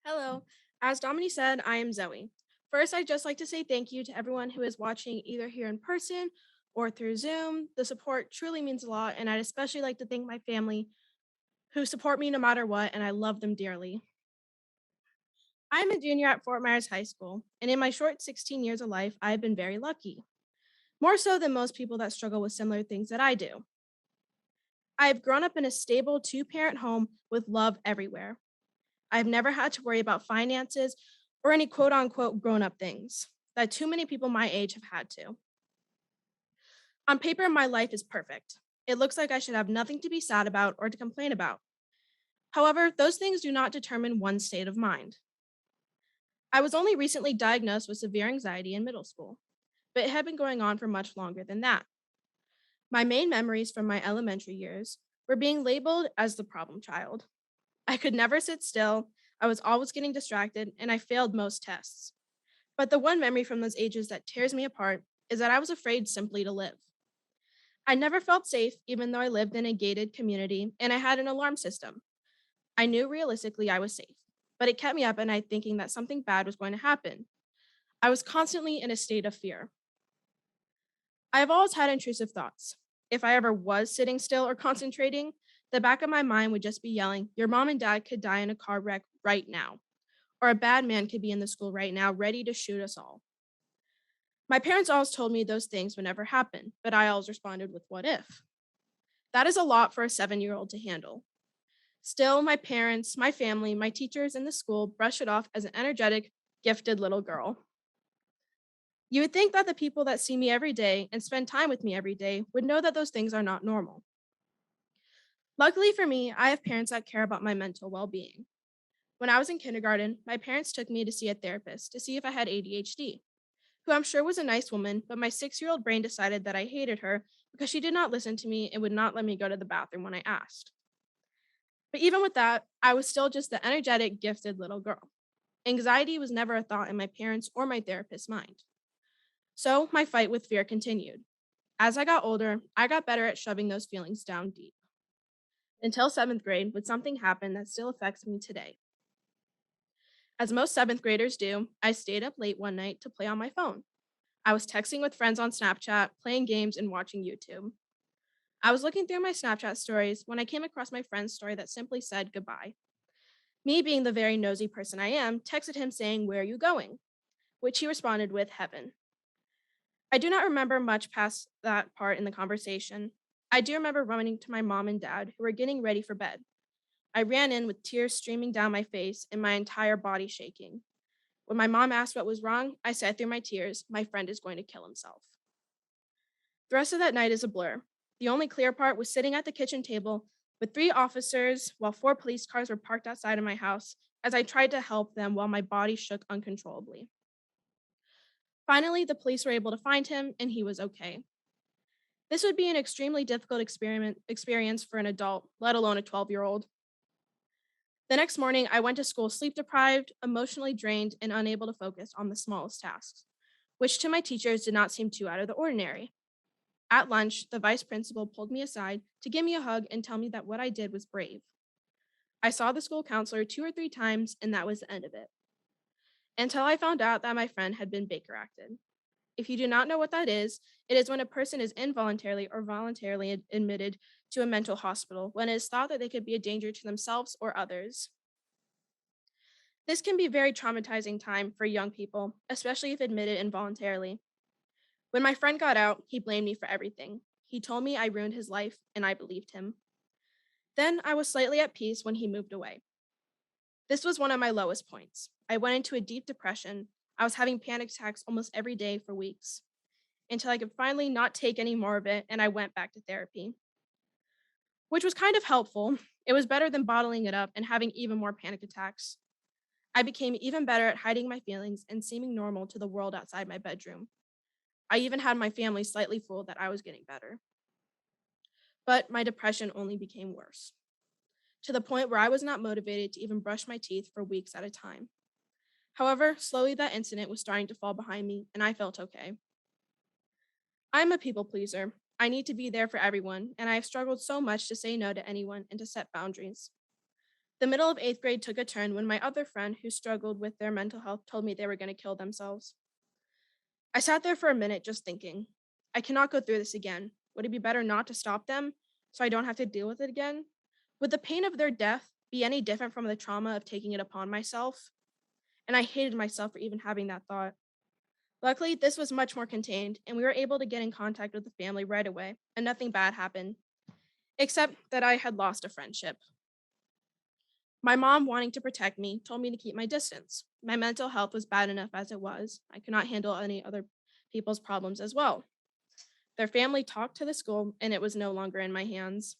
Hello. As Dominique said, I am Zoe. First, I'd just like to say thank you to everyone who is watching either here in person or through Zoom. The support truly means a lot, and I'd especially like to thank my family who support me no matter what, and I love them dearly. I'm a junior at Fort Myers High School, and in my short 16 years of life, I have been very lucky, more so than most people that struggle with similar things that I do. I've grown up in a stable two-parent home with love everywhere. I've never had to worry about finances or any quote unquote grown up things that too many people my age have had to. On paper, my life is perfect. It looks like I should have nothing to be sad about or to complain about. However, those things do not determine one's state of mind. I was only recently diagnosed with severe anxiety in middle school, but it had been going on for much longer than that. My main memories from my elementary years were being labeled as the problem child. I could never sit still, I was always getting distracted, and I failed most tests. But the one memory from those ages that tears me apart is that I was afraid simply to live. I never felt safe, even though I lived in a gated community and I had an alarm system. I knew realistically I was safe, but it kept me up at night thinking that something bad was going to happen. I was constantly in a state of fear. I have always had intrusive thoughts. If I ever was sitting still or concentrating, the back of my mind would just be yelling, "Your mom and dad could die in a car wreck right now," or "A bad man could be in the school right now, ready to shoot us all." My parents always told me those things would never happen, but I always responded with "what if?" That is a lot for a 7-year-old to handle. Still, my parents, my family, my teachers, and the school brush it off as an energetic, gifted little girl. You would think that the people that see me every day and spend time with me every day would know that those things are not normal. Luckily for me, I have parents that care about my mental well being. When I was in kindergarten, my parents took me to see a therapist to see if I had ADHD, who I'm sure was a nice woman, but my 6-year-old brain decided that I hated her because she did not listen to me and would not let me go to the bathroom when I asked. But even with that, I was still just the energetic, gifted little girl. Anxiety was never a thought in my parents' or my therapist's mind. So my fight with fear continued. As I got older, I got better at shoving those feelings down deep. Until seventh grade, when something happened that still affects me today. As most seventh graders do, I stayed up late one night to play on my phone. I was texting with friends on Snapchat, playing games, and watching YouTube. I was looking through my Snapchat stories when I came across my friend's story that simply said goodbye. Me, being the very nosy person I am, texted him saying, "Where are you going?" Which he responded with, "Heaven." I do not remember much past that part in the conversation. I do remember running to my mom and dad, who were getting ready for bed. I ran in with tears streaming down my face and my entire body shaking. When my mom asked what was wrong, I said through my tears, "My friend is going to kill himself." The rest of that night is a blur. The only clear part was sitting at the kitchen table with 3 officers while 4 police cars were parked outside of my house as I tried to help them while my body shook uncontrollably. Finally, the police were able to find him and he was okay. This would be an extremely difficult experience for an adult, let alone a 12-year-old. The next morning, I went to school sleep deprived, emotionally drained, and unable to focus on the smallest tasks, which to my teachers did not seem too out of the ordinary. At lunch, the vice principal pulled me aside to give me a hug and tell me that what I did was brave. I saw the school counselor 2 or 3 times, and that was the end of it. Until I found out that my friend had been Baker acted. If you do not know what that is, it is when a person is involuntarily or voluntarily admitted to a mental hospital when it is thought that they could be a danger to themselves or others. This can be a very traumatizing time for young people, especially if admitted involuntarily. When my friend got out, he blamed me for everything. He told me I ruined his life, and I believed him. Then I was slightly at peace when he moved away. This was one of my lowest points. I went into a deep depression. I was having panic attacks almost every day for weeks until I could finally not take any more of it and I went back to therapy, which was kind of helpful. It was better than bottling it up and having even more panic attacks. I became even better at hiding my feelings and seeming normal to the world outside my bedroom. I even had my family slightly fooled that I was getting better. But my depression only became worse, to the point where I was not motivated to even brush my teeth for weeks at a time. However, slowly that incident was starting to fall behind me, and I felt okay. I'm a people pleaser. I need to be there for everyone, and I have struggled so much to say no to anyone and to set boundaries. The middle of 8th grade took a turn when my other friend, who struggled with their mental health, told me they were going to kill themselves. I sat there for a minute just thinking, I cannot go through this again. Would it be better not to stop them so I don't have to deal with it again? Would the pain of their death be any different from the trauma of taking it upon myself? And I hated myself for even having that thought. Luckily, this was much more contained, and we were able to get in contact with the family right away, and nothing bad happened, except that I had lost a friendship. My mom, wanting to protect me, told me to keep my distance. My mental health was bad enough as it was. I could not handle any other people's problems as well. Their family talked to the school, and it was no longer in my hands,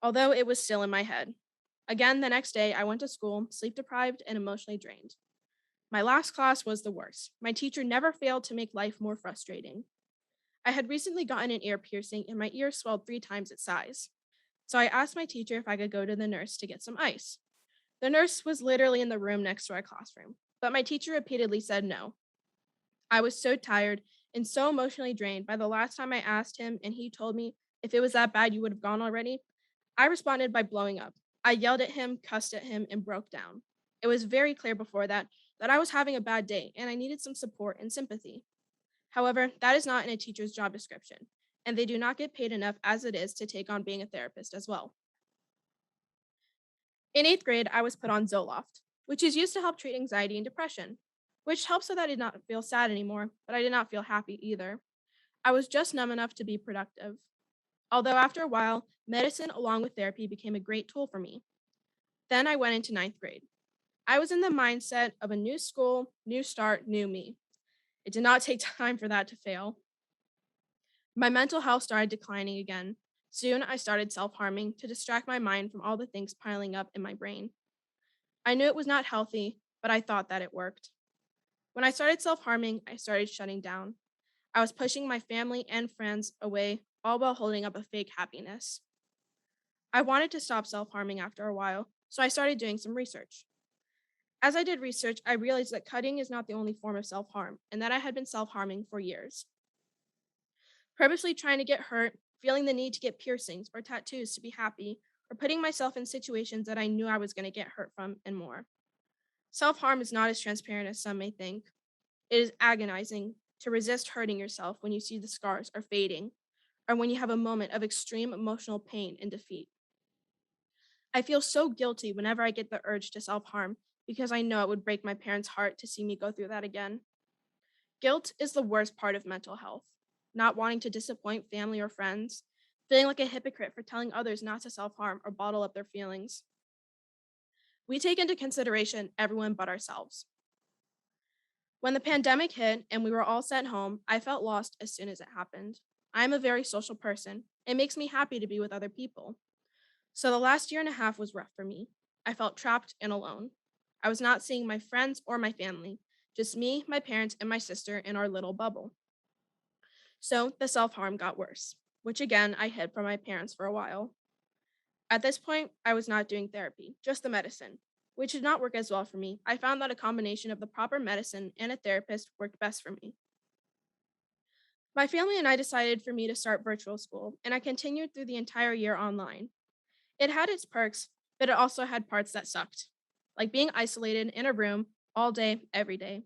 although it was still in my head. Again, the next day, I went to school, sleep deprived and emotionally drained. My last class was the worst. My teacher never failed to make life more frustrating. I had recently gotten an ear piercing, and my ear swelled 3 times its size. So I asked my teacher if I could go to the nurse to get some ice. The nurse was literally in the room next to our classroom, but my teacher repeatedly said no. I was so tired and so emotionally drained by the last time I asked him, and he told me, if it was that bad, you would have gone already. I responded by blowing up. I yelled at him, cussed at him, and broke down. It was very clear before that I was having a bad day and I needed some support and sympathy. However, that is not in a teacher's job description, and they do not get paid enough as it is to take on being a therapist as well. In 8th grade, I was put on Zoloft, which is used to help treat anxiety and depression, which helps so that I did not feel sad anymore, but I did not feel happy either. I was just numb enough to be productive. Although after a while, medicine along with therapy became a great tool for me. Then I went into 9th grade. I was in the mindset of a new school, new start, new me. It did not take time for that to fail. My mental health started declining again. Soon, I started self harming to distract my mind from all the things piling up in my brain. I knew it was not healthy, but I thought that it worked. When I started self harming, I started shutting down. I was pushing my family and friends away, all while holding up a fake happiness. I wanted to stop self harming after a while, so I started doing some research. As I did research, I realized that cutting is not the only form of self harm, and that I had been self harming for years. Purposely trying to get hurt, feeling the need to get piercings or tattoos to be happy, or putting myself in situations that I knew I was going to get hurt from, and more. Self harm is not as transparent as some may think. It is agonizing to resist hurting yourself when you see the scars are fading, or when you have a moment of extreme emotional pain and defeat. I feel so guilty whenever I get the urge to self harm because I know it would break my parents' heart to see me go through that again. Guilt is the worst part of mental health. Not wanting to disappoint family or friends, feeling like a hypocrite for telling others not to self harm or bottle up their feelings. We take into consideration everyone but ourselves. When the pandemic hit and we were all sent home, I felt lost as soon as it happened. I am a very social person. It makes me happy to be with other people. So the last year and a half was rough for me. I felt trapped and alone. I was not seeing my friends or my family, just me, my parents, and my sister in our little bubble. So the self harm got worse, which again I hid from my parents for a while. At this point, I was not doing therapy, just the medicine, which did not work as well for me. I found that a combination of the proper medicine and a therapist worked best for me. My family and I decided for me to start virtual school, and I continued through the entire year online. It had its perks, but it also had parts that sucked, like being isolated in a room all day, every day.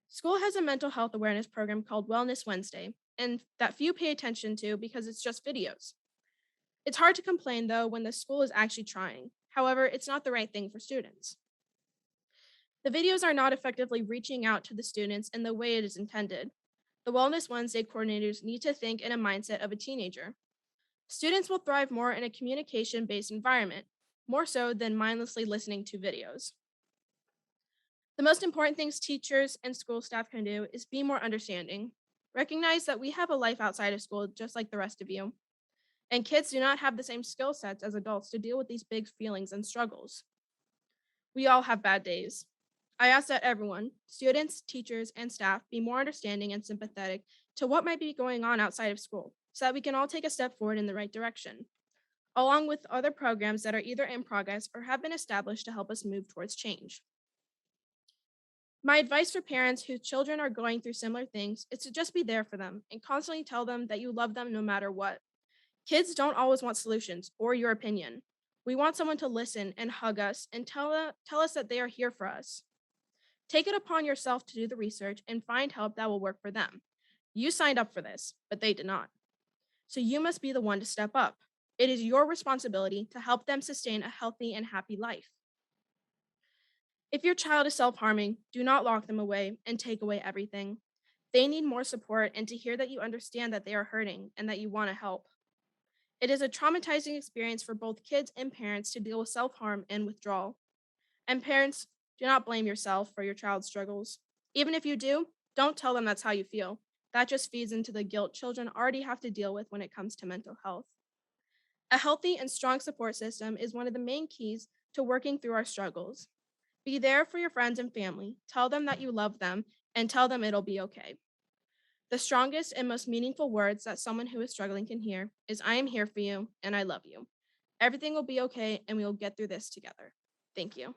School has a mental health awareness program called Wellness Wednesday, and that few pay attention to because it's just videos. It's hard to complain though when the school is actually trying. However, it's not the right thing for students. The videos are not effectively reaching out to the students in the way it is intended. The Wellness Wednesday coordinators need to think in a mindset of a teenager. Students will thrive more in a communication based environment, more so than mindlessly listening to videos. The most important things teachers and school staff can do is be more understanding. Recognize that we have a life outside of school just like the rest of you, and kids do not have the same skill sets as adults to deal with these big feelings and struggles. We all have bad days. I ask that everyone, students, teachers, and staff, be more understanding and sympathetic to what might be going on outside of school so that we can all take a step forward in the right direction, along with other programs that are either in progress or have been established to help us move towards change. My advice for parents whose children are going through similar things is to just be there for them and constantly tell them that you love them no matter what. Kids don't always want solutions or your opinion. We want someone to listen and hug us and tell us that they are here for us. Take it upon yourself to do the research and find help that will work for them. You signed up for this, but they did not. So you must be the one to step up. It is your responsibility to help them sustain a healthy and happy life. If your child is self harming, do not lock them away and take away everything. They need more support and to hear that you understand that they are hurting and that you want to help. It is a traumatizing experience for both kids and parents to deal with self harm and withdrawal. And parents, do not blame yourself for your child's struggles. Even if you do, don't tell them that's how you feel. That just feeds into the guilt children already have to deal with when it comes to mental health. A healthy and strong support system is one of the main keys to working through our struggles. Be there for your friends and family. Tell them that you love them and tell them it'll be okay. The strongest and most meaningful words that someone who is struggling can hear is I am here for you and I love you. Everything will be okay and we will get through this together. Thank you.